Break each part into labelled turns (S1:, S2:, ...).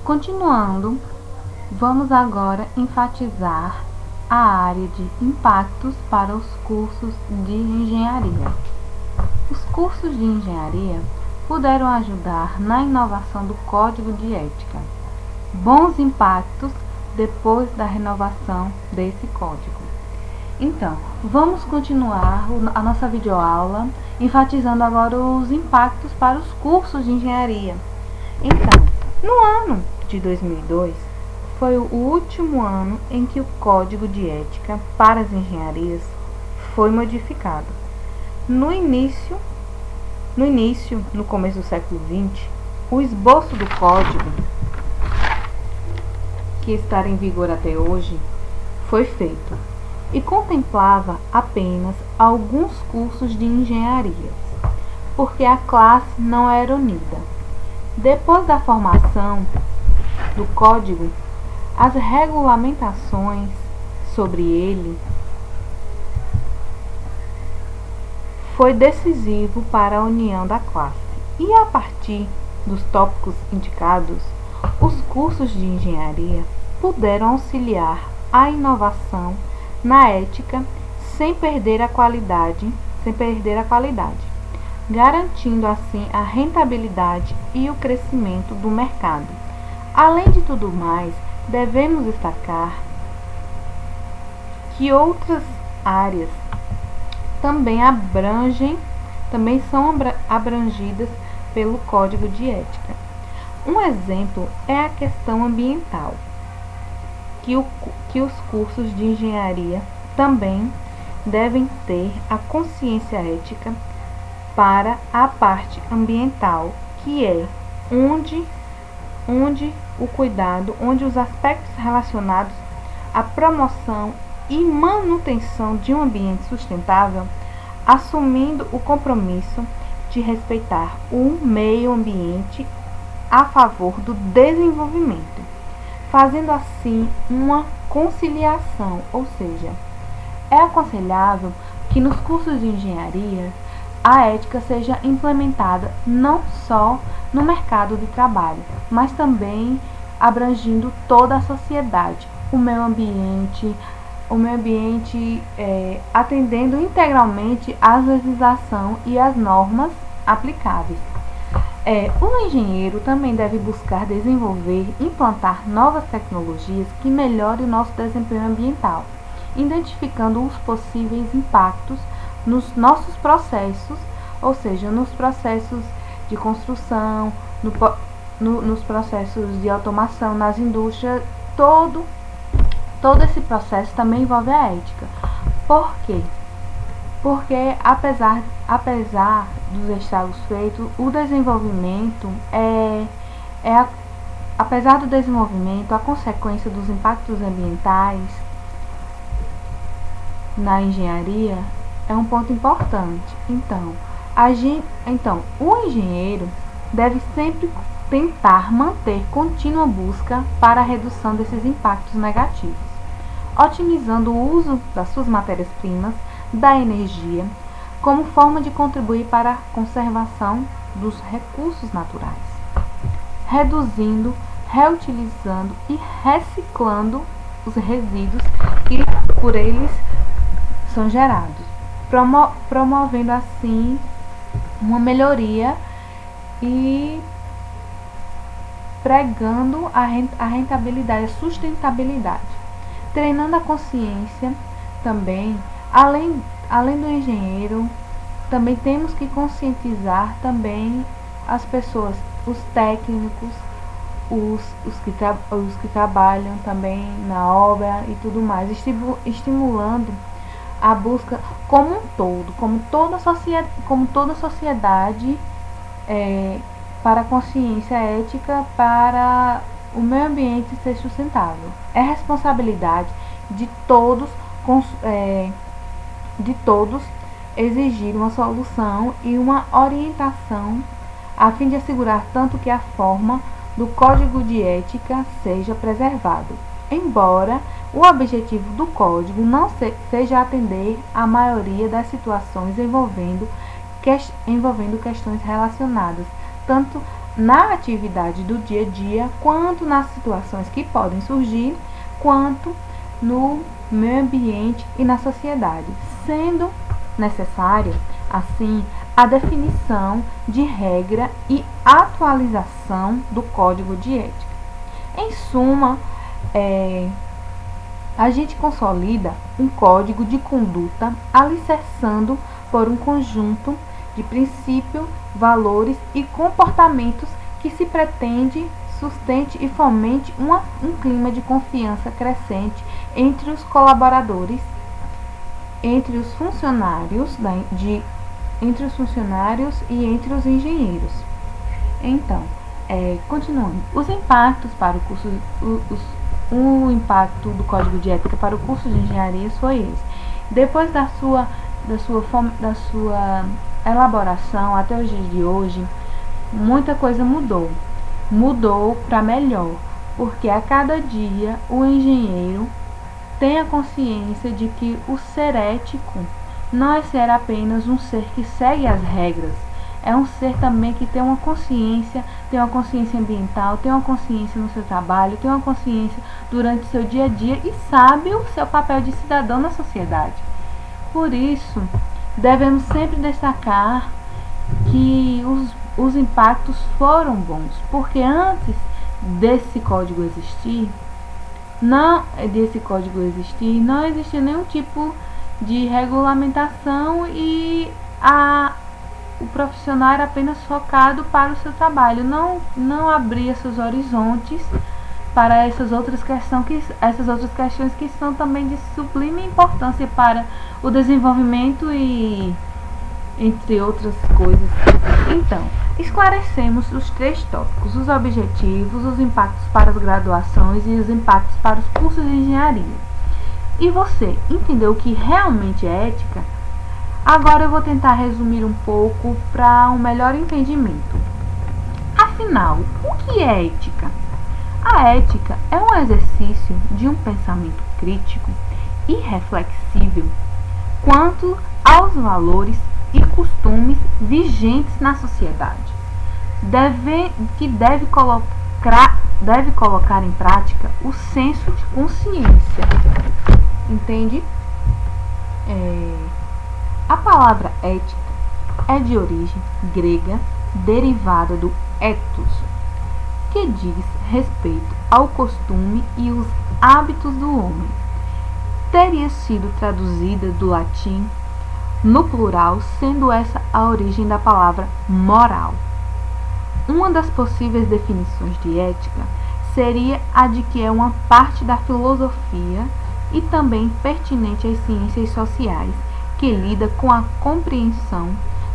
S1: Continuando, vamos agora enfatizar a área de impactos para os cursos de engenharia. Os cursos de engenharia puderam ajudar na inovação do Código de Ética. Bons impactos depois da renovação desse código. Então, vamos continuar a nossa videoaula enfatizando agora os impactos para os cursos de engenharia. Então, no ano de 2002, foi o último ano em que o Código de Ética para as engenharias foi modificado. No começo do século XX, o esboço do código, que está em vigor até hoje, foi feito e contemplava apenas alguns cursos de engenharia, porque a classe não era unida. Depois da formação do código, as regulamentações sobre ele foi decisivo para a união da classe. E a partir dos tópicos indicados, os cursos de engenharia puderam auxiliar a inovação na ética sem perder a qualidade, garantindo assim a rentabilidade e o crescimento do mercado. Além de tudo mais, devemos destacar que outras áreas também são abrangidas pelo Código de Ética. Um exemplo é a questão ambiental, que os cursos de engenharia também devem ter a consciência ética para a parte ambiental, que é onde os aspectos relacionados à promoção e manutenção de um ambiente sustentável, assumindo o compromisso de respeitar o meio ambiente a favor do desenvolvimento, fazendo assim uma conciliação, ou seja, é aconselhável que nos cursos de engenharia a ética seja implementada não só no mercado de trabalho, mas também abrangindo toda a sociedade, o meio ambiente atendendo integralmente às legislação e às normas aplicáveis. O engenheiro também deve buscar desenvolver e implantar novas tecnologias que melhorem o nosso desempenho ambiental, identificando os possíveis impactos nos nossos processos, ou seja, nos processos de construção, nos processos de automação, nas indústrias, todo esse processo também envolve a ética. Por quê? Porque apesar dos estragos feitos, o desenvolvimento apesar do desenvolvimento, a consequência dos impactos ambientais na engenharia é um ponto importante. Então, o engenheiro deve sempre tentar manter contínua busca para a redução desses impactos negativos, otimizando o uso das suas matérias-primas, da energia, como forma de contribuir para a conservação dos recursos naturais, reduzindo, reutilizando e reciclando os resíduos que por eles são gerados, promovendo assim uma melhoria e pregando a rentabilidade, a sustentabilidade, treinando a consciência também. Além do engenheiro, também temos que conscientizar também as pessoas, os técnicos, os que trabalham também na obra e tudo mais, estimulando a busca como um todo, como toda a sociedade, para a consciência ética, para o meio ambiente ser sustentável. É responsabilidade de todos exigir uma solução e uma orientação a fim de assegurar tanto que a forma do Código de Ética seja preservado, embora o objetivo do Código não seja atender à maioria das situações envolvendo questões relacionadas tanto na atividade do dia a dia, quanto nas situações que podem surgir, quanto no meio ambiente e na sociedade, sendo necessária, assim, a definição de regra e atualização do Código de Ética. Em suma, a gente consolida um código de conduta alicerçando por um conjunto de princípios, valores e comportamentos que se pretende sustente e fomente um clima de confiança crescente entre os colaboradores, entre os funcionários e entre os engenheiros. Então, continuando, os impactos para o curso, o impacto do Código de Ética para o curso de engenharia foi esse. Depois da sua elaboração até os dias de hoje, muita coisa mudou. Mudou para melhor, porque a cada dia o engenheiro tem a consciência de que o ser ético não é ser apenas um ser que segue as regras, é um ser também que tem uma consciência ambiental, tem uma consciência no seu trabalho, tem uma consciência durante o seu dia a dia e sabe o seu papel de cidadão na sociedade. Por isso, devemos sempre destacar que os impactos foram bons, porque antes desse código existir, não existia nenhum tipo de regulamentação e o profissional era apenas focado para o seu trabalho, não abria seus horizontes para essas outras questões que são também de sublime importância para o desenvolvimento e entre outras coisas. Então, esclarecemos os 3 tópicos: os objetivos, os impactos para as graduações e os impactos para os cursos de engenharia. E você entendeu o que realmente é ética? Agora eu vou tentar resumir um pouco para um melhor entendimento. Afinal, o que é ética? A ética é um exercício de um pensamento crítico e reflexível quanto aos valores e costumes vigentes na sociedade, que deve colocar em prática o senso de consciência. Entende? A palavra ética é de origem grega, derivada do ethos, que diz respeito ao costume e os hábitos do homem. Teria sido traduzida do latim no plural, sendo essa a origem da palavra moral. Uma das possíveis definições de ética seria a de que é uma parte da filosofia e também pertinente às ciências sociais, que lida com a compreensão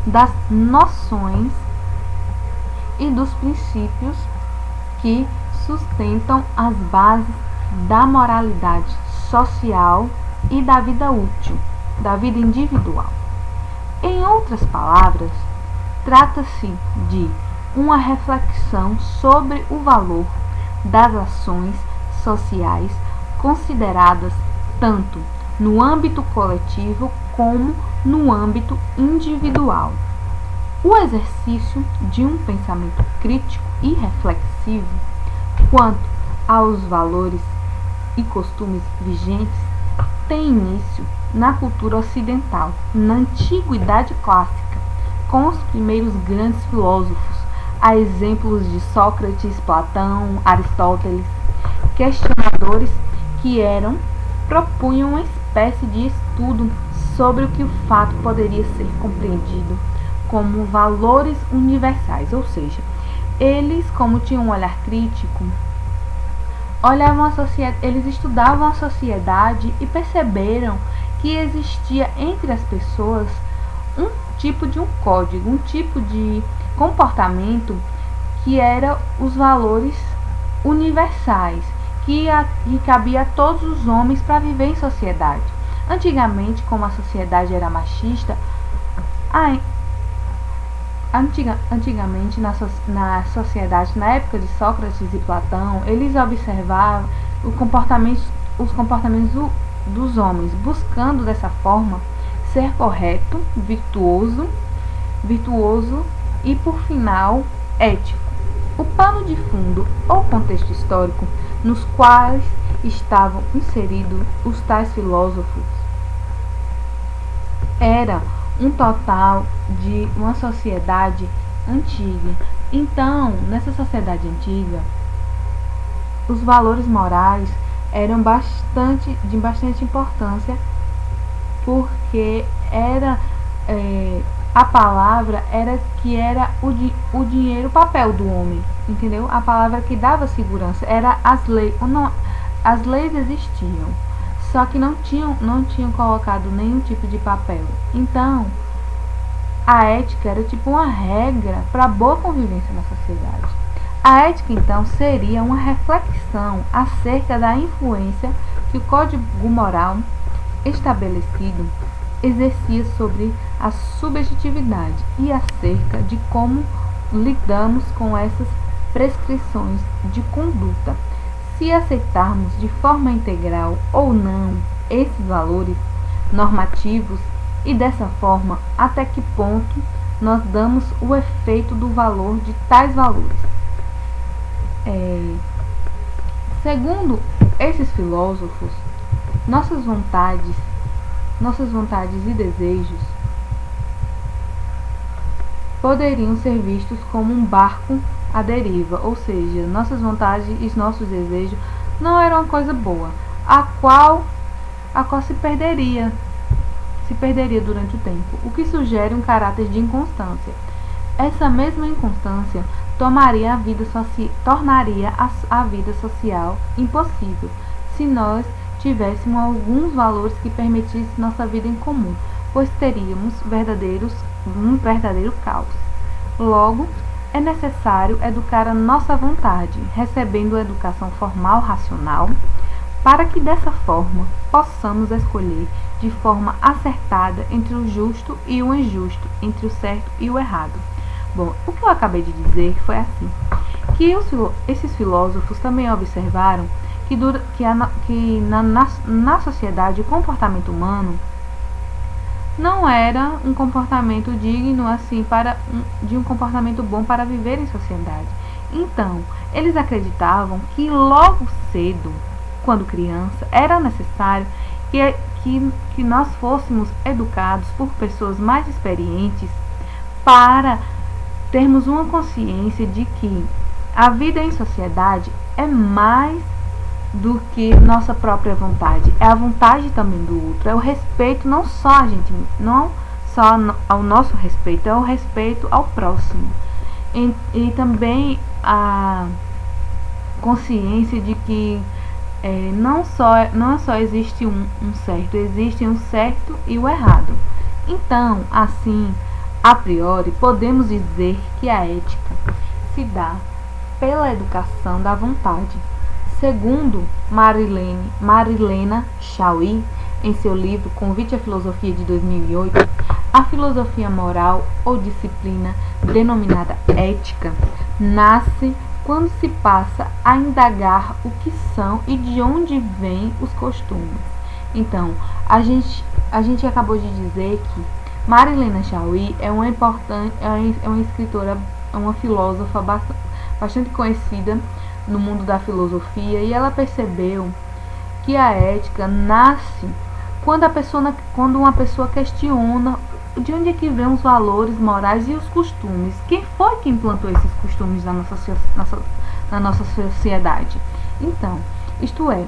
S1: das noções e dos princípios que sustentam as bases da moralidade social e da vida útil, da vida individual. Em outras palavras, trata-se de uma reflexão sobre o valor das ações sociais consideradas tanto no âmbito coletivo como no âmbito individual. O exercício de um pensamento crítico e reflexivo quanto aos valores e costumes vigentes tem início na cultura ocidental, na antiguidade clássica, com os primeiros grandes filósofos, a exemplos de Sócrates, Platão, Aristóteles, questionadores que propunham uma espécie de estudo sobre o que o fato poderia ser compreendido como valores universais, ou seja, eles, como tinham um olhar crítico, eles estudavam a sociedade e perceberam que existia entre as pessoas um tipo de um código, um tipo de comportamento que era os valores universais, que cabia a todos os homens para viver em sociedade. Antigamente, como a sociedade era machista, antigamente na sociedade, na época de Sócrates e Platão, eles observavam os comportamentos dos homens, buscando dessa forma ser correto, virtuoso e, por final, ético. O pano de fundo ou contexto histórico nos quais estavam inseridos os tais filósofos era um total de uma sociedade antiga. Então, nessa sociedade antiga, os valores morais eram de bastante importância, porque a palavra era o dinheiro, o papel do homem, entendeu? A palavra que dava segurança era as leis. As leis existiam, só que não tinham colocado nenhum tipo de papel. Então, a ética era tipo uma regra para boa convivência na sociedade. A ética, então, seria uma reflexão acerca da influência que o código moral estabelecido exercia sobre a subjetividade e acerca de como lidamos com essas prescrições de conduta. Se aceitarmos de forma integral ou não esses valores normativos e dessa forma até que ponto nós damos o efeito do valor de tais valores. Segundo esses filósofos, nossas vontades e desejos poderiam ser vistos como um barco à deriva, ou seja, nossas vontades e nossos desejos não eram uma coisa boa, a qual se perderia durante o tempo, o que sugere um caráter de inconstância. Essa mesma inconstância tornaria a vida social impossível se nós tivéssemos alguns valores que permitissem nossa vida em comum, pois teríamos um verdadeiro caos. Logo, é necessário educar a nossa vontade, recebendo a educação formal racional, para que dessa forma possamos escolher de forma acertada entre o justo e o injusto, entre o certo e o errado. Bom, o que eu acabei de dizer foi assim, que esses filósofos também observaram que na sociedade o comportamento humano não era um comportamento digno assim de um comportamento bom para viver em sociedade. Então, eles acreditavam que logo cedo, quando criança, era necessário que nós fôssemos educados por pessoas mais experientes para termos uma consciência de que a vida em sociedade é mais do que nossa própria vontade, é a vontade também do outro, é o respeito não só ao nosso respeito, é o respeito ao próximo, e também a consciência de que não só existe um certo, existe um certo e o errado. Então, assim, a priori, podemos dizer que a ética se dá pela educação da vontade. Segundo Marilena Chauí, em seu livro Convite à Filosofia de 2008, a filosofia moral ou disciplina denominada ética nasce quando se passa a indagar o que são e de onde vêm os costumes. Então, a gente acabou de dizer que Marilena Chauí é uma escritora, uma filósofa bastante conhecida no mundo da filosofia, e ela percebeu que a ética nasce quando uma pessoa questiona de onde é que vêm os valores morais e os costumes. Quem foi que implantou esses costumes na nossa sociedade? Então, isto é,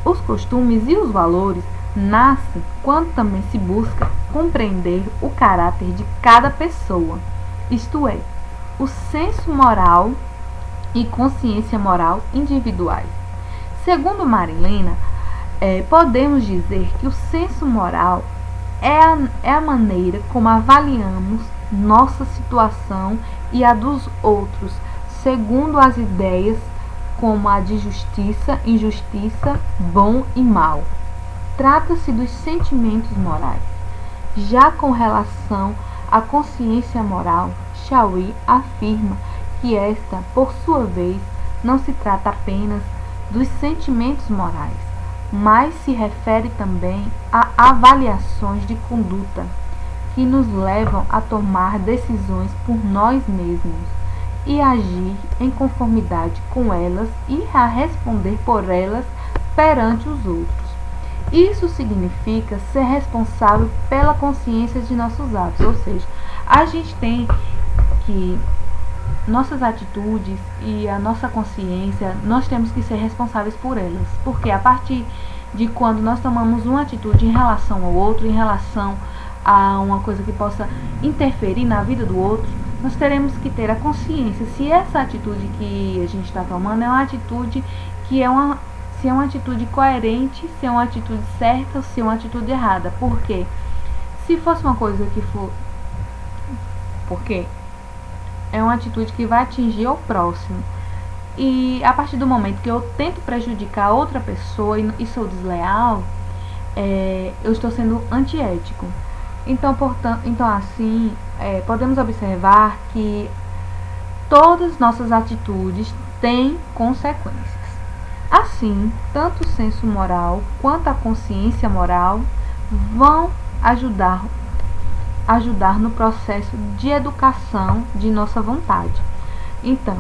S1: os costumes e os valores nascem quando também se busca compreender o caráter de cada pessoa, isto é, o senso moral e consciência moral individuais. Segundo Marilena, podemos dizer que o senso moral é a maneira como avaliamos nossa situação e a dos outros, segundo as ideias como a de justiça, injustiça, bom e mal. Trata-se dos sentimentos morais. Já com relação à consciência moral, Chauí afirma que esta, por sua vez, não se trata apenas dos sentimentos morais, mas se refere também a avaliações de conduta que nos levam a tomar decisões por nós mesmos e agir em conformidade com elas e a responder por elas perante os outros. Isso significa ser responsável pela consciência de nossos atos, ou seja, a gente tem que nossas atitudes e a nossa consciência, nós temos que ser responsáveis por elas, porque a partir de quando nós tomamos uma atitude em relação ao outro, em relação a uma coisa que possa interferir na vida do outro, nós teremos que ter a consciência se essa atitude que a gente está tomando é uma atitude que se é uma atitude coerente, se é uma atitude certa ou se é uma atitude errada. Porque se fosse uma coisa que for... Porque é uma atitude que vai atingir o próximo. E a partir do momento que eu tento prejudicar outra pessoa e sou desleal, eu estou sendo antiético. Então, assim, podemos observar que todas nossas atitudes têm consequências. Assim, tanto o senso moral quanto a consciência moral vão ajudar no processo de educação de nossa vontade. Então,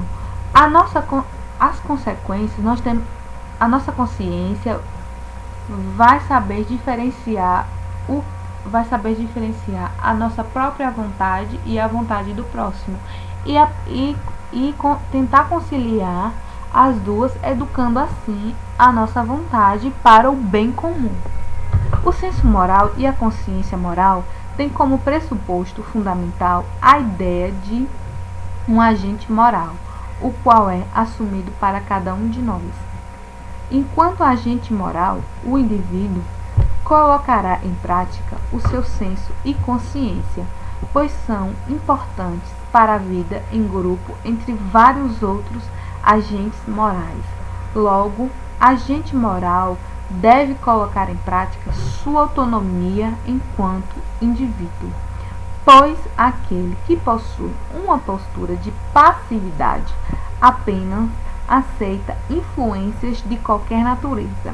S1: as consequências, a nossa consciência vai saber diferenciar a nossa própria vontade e a vontade do próximo e tentar conciliar as duas, educando assim a nossa vontade para o bem comum. O senso moral e a consciência moral têm como pressuposto fundamental a ideia de um agente moral, o qual é assumido para cada um de nós. Enquanto agente moral, o indivíduo colocará em prática o seu senso e consciência, pois são importantes para a vida em grupo entre vários outros agentes morais. Logo, agente moral deve colocar em prática sua autonomia enquanto indivíduo, pois aquele que possui uma postura de passividade apenas aceita influências de qualquer natureza.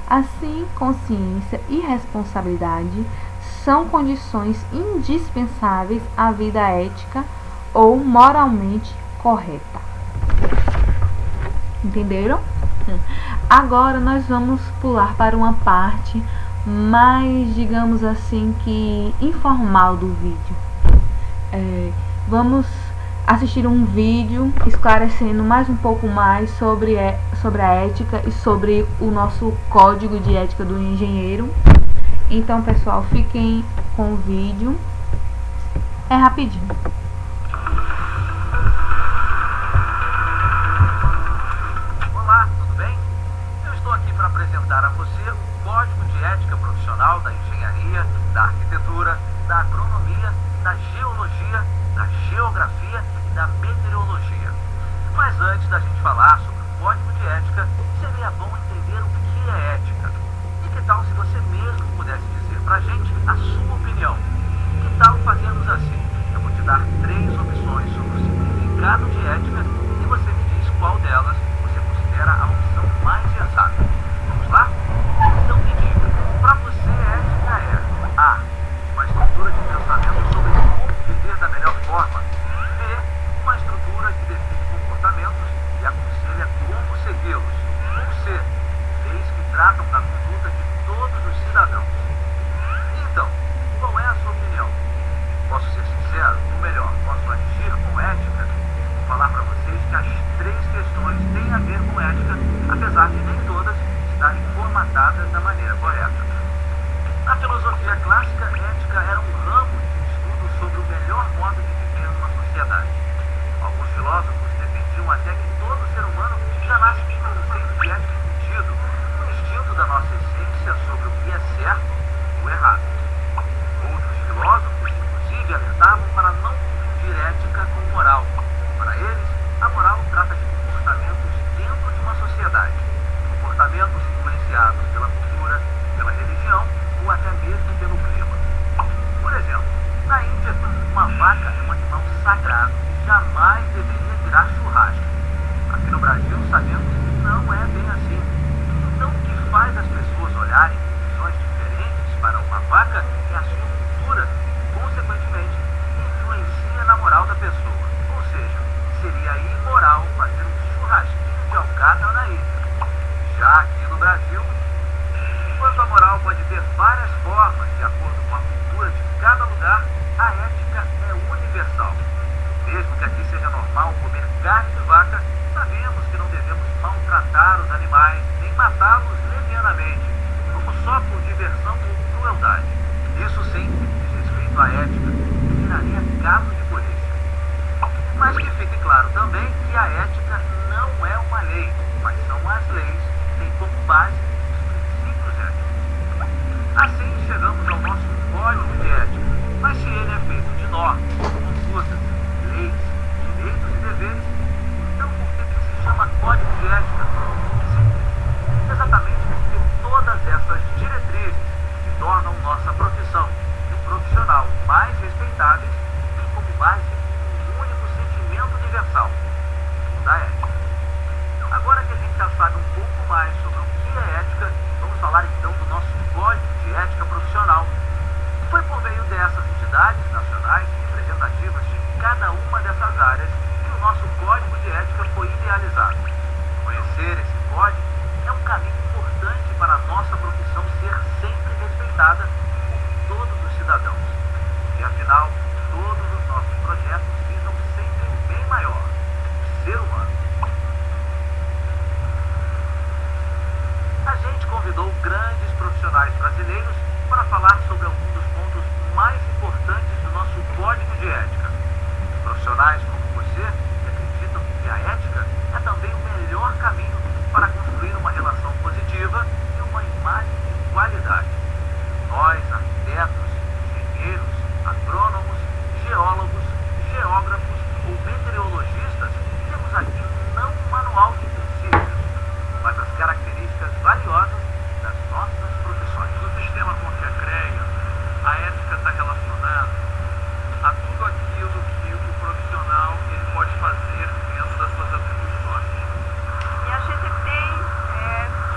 S1: Assim, consciência e responsabilidade são condições indispensáveis à vida ética ou moralmente correta. Entenderam? Agora nós vamos pular para uma parte mais, digamos assim, que informal do vídeo. Vamos assistir um vídeo esclarecendo mais um pouco mais sobre a ética e sobre o nosso código de ética do engenheiro. Então, pessoal, fiquem com o vídeo. É rapidinho.
S2: Olá, tudo bem? Eu estou aqui para apresentar a você o Código de Ética Profissional da Engenharia, da Arquitetura, da Agronomia, da Geologia, da Geografia e da Meteorologia. Mas antes da gente falar sobre o Código de Ética, seria bom entender o que é ética. E que tal se você mesmo pudesse dizer pra gente a sua opinião? Que tal fazermos assim? Eu vou te dar 3 opções sobre o significado de ética e você me diz qual delas você considera a opção mais sensata. Vamos lá? Então me diga, para você ética é A. Uma estrutura de pensamento sobre como viver da melhor forma. B. Uma estrutura que define comportamentos e aconselha como segui-los. Ou C. Leis que tratam da conduta de todos os cidadãos. Então, qual é a sua opinião? Posso ser sincero, ou melhor, posso agir com ética? Vou falar para vocês que as 3 questões têm a ver com ética, apesar de nem todas estarem formatadas da maneira correta. Na filosofia clássica, ética era um ramo de estudo sobre o melhor modo de viver numa sociedade. Alguns filósofos defendiam até que todo ser humano já nasce com um conceito de ética embutido, um instinto da nossa essência sobre o que é certo ou errado. Outros filósofos, inclusive, alertavam para não confundir ética com moral. Para eles, a moral trata de comportamentos dentro de uma sociedade. O nada na ilha. Já aqui no Brasil, enquanto a moral pode ter várias formas de acordo com a cultura de cada lugar, a ética é universal. Mesmo que aqui seja normal comer carne de vaca, sabemos que não devemos maltratar os animais nem matá-los levianamente, como só por diversão ou crueldade. Isso sim diz respeito à ética e viraria caso de polícia. Mas que fique claro também que a ética não é uma lei, mas são as leis que têm como base os princípios éticos. Assim chegamos ao nosso código de ética, mas se ele é feito de normas, condutas, leis, direitos e deveres, então por que se chama código de ética? Sim, exatamente porque todas essas diretrizes que tornam nossa profissão e o profissional mais respeitáveis têm como base um único sentimento universal, o da ética. Agora que a gente já sabe um pouco mais sobre o que é ética, vamos falar então do nosso código de ética profissional. Foi por meio dessas entidades nacionais representativas de cada uma dessas áreas que o nosso código de ética foi idealizado. Conhecer esse código é um caminho importante para a nossa profissão ser sempre respeitada por todos os cidadãos. E afinal, todos os nossos projetos visam sempre um bem maior, o ser humano. A gente convidou grandes profissionais brasileiros para falar sobre alguns dos pontos mais importantes do nosso código de ética. Profissionais como você que acreditam que a ética é também o melhor caminho para construir uma relação positiva e uma imagem de qualidade. Nós, arquitetos, engenheiros, agrônomos, geólogos, geógrafos ou meteorologistas, temos aqui não um manual de princípios, mas as características valiosas das nossas profissões. No sistema Confiacreia, a ética está relacionada a tudo aquilo que o profissional ele pode fazer dentro das suas atribuições.
S3: E a gente tem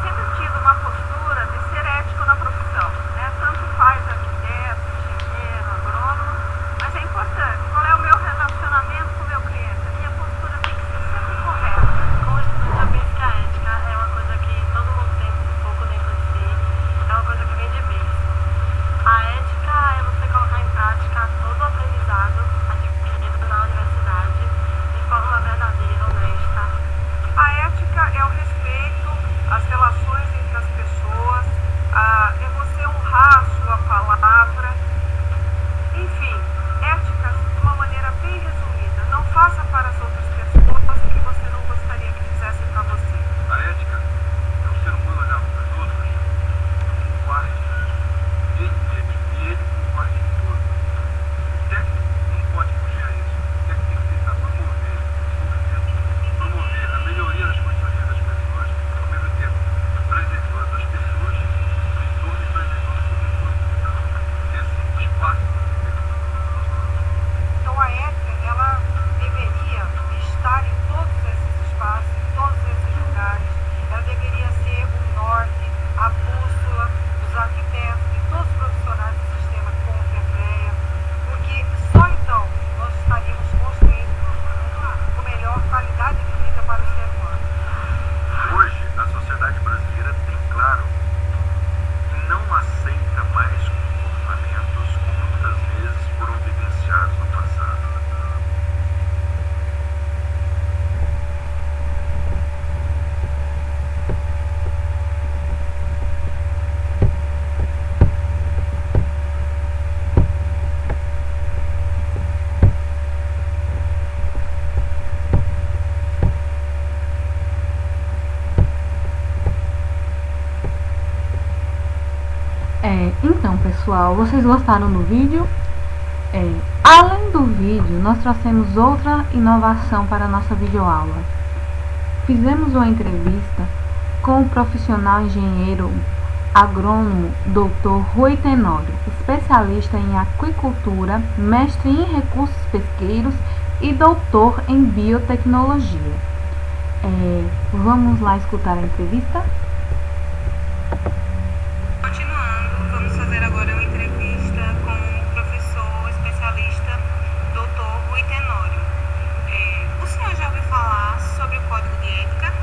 S3: sempre tido uma postura de ser ético na profissão, né? Tanto faz arquiteto, engenheiro, agrônomo, mas é importante. Qual é o meu relacionamento com o meu cliente? A minha postura tem que ser sempre correta.
S4: Como eu já penso que a ética é uma coisa que todo mundo tem um pouco dentro de si, é uma coisa que vem de berço. A ética é você colocar em prática todo o aprendizado adquirido na universidade de forma verdadeira, honesta.
S3: A ética é o respeito às relações entre as pessoas, é você honrar a sua palavra. Enfim, ética de uma maneira bem resumida. Não faça para as outras pessoas o que você não gostaria que fizessem para você.
S5: A ética é o ser humano olhar para os outros como parte dele mesmo e ele como parte de todos. O técnico não pode fugir a isso. O técnico tem que tentar promover o desenvolvimento, promover a melhoria das condições de vida das pessoas, ao mesmo tempo preservando as pessoas, o entorno e preservando o produto. Esse espaço
S3: Então a ética, ela deveria estar em todos esses espaços, em todos esses lugares. Ela deveria ser o norte, a bússola dos arquitetos, de todos os profissionais do sistema Confiacreia, porque só então nós estaríamos construindo com melhor qualidade de vida para o ser humano.
S5: Hoje, a sociedade brasileira tem claro que não aceita mais comportamentos que muitas vezes foram vivenciados no passado.
S1: Então pessoal, vocês gostaram do vídeo? Além do vídeo, nós trouxemos outra inovação para a nossa videoaula. Fizemos uma entrevista com o profissional engenheiro agrônomo Dr. Rui Tenório, especialista em aquicultura, mestre em recursos pesqueiros e doutor em biotecnologia. Vamos lá escutar a entrevista?
S3: Continuando, vamos fazer agora uma entrevista com o professor especialista Dr. Rui Tenório. O senhor já ouviu falar sobre o Código de Ética?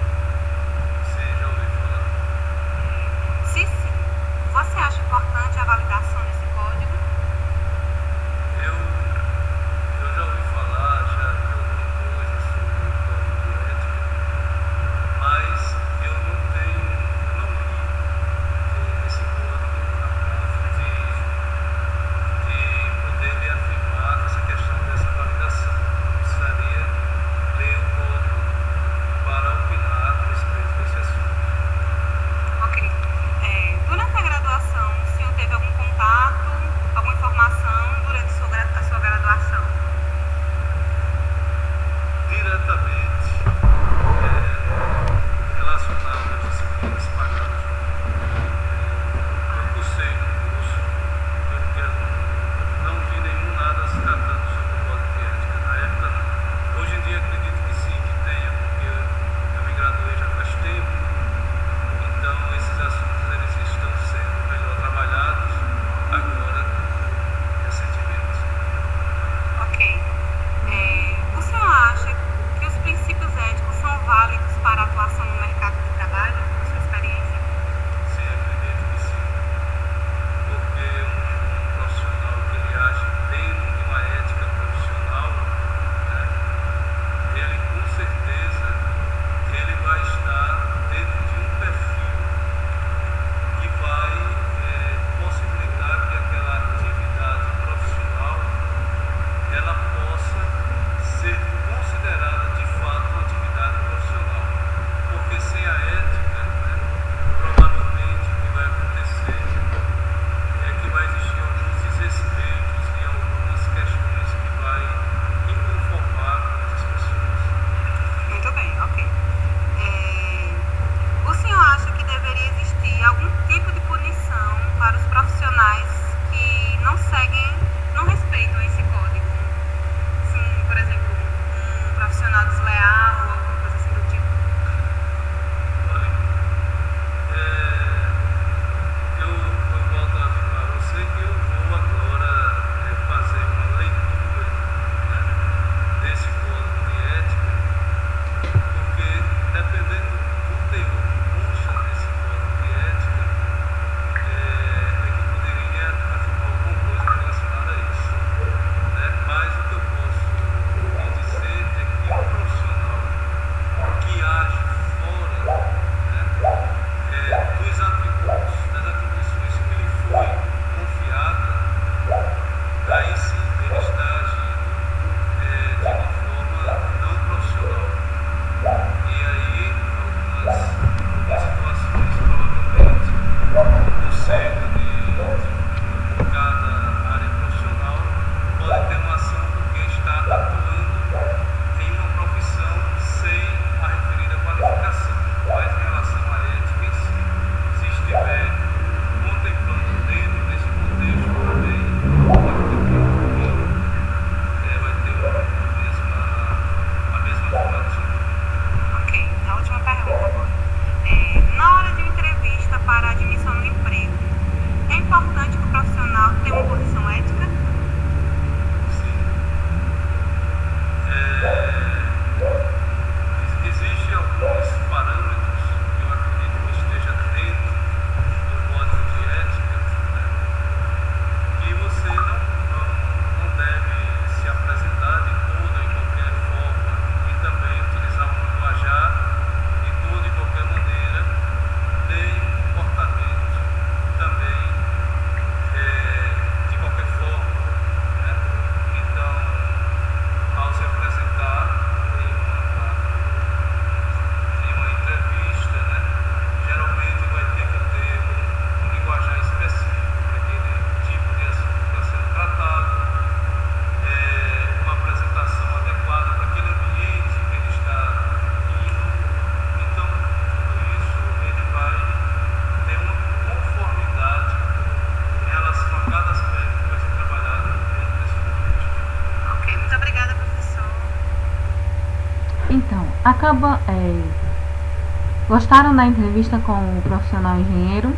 S1: Gostaram da entrevista com o profissional engenheiro?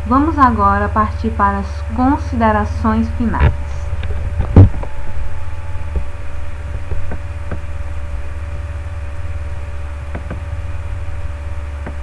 S1: Vamos agora partir para as considerações finais.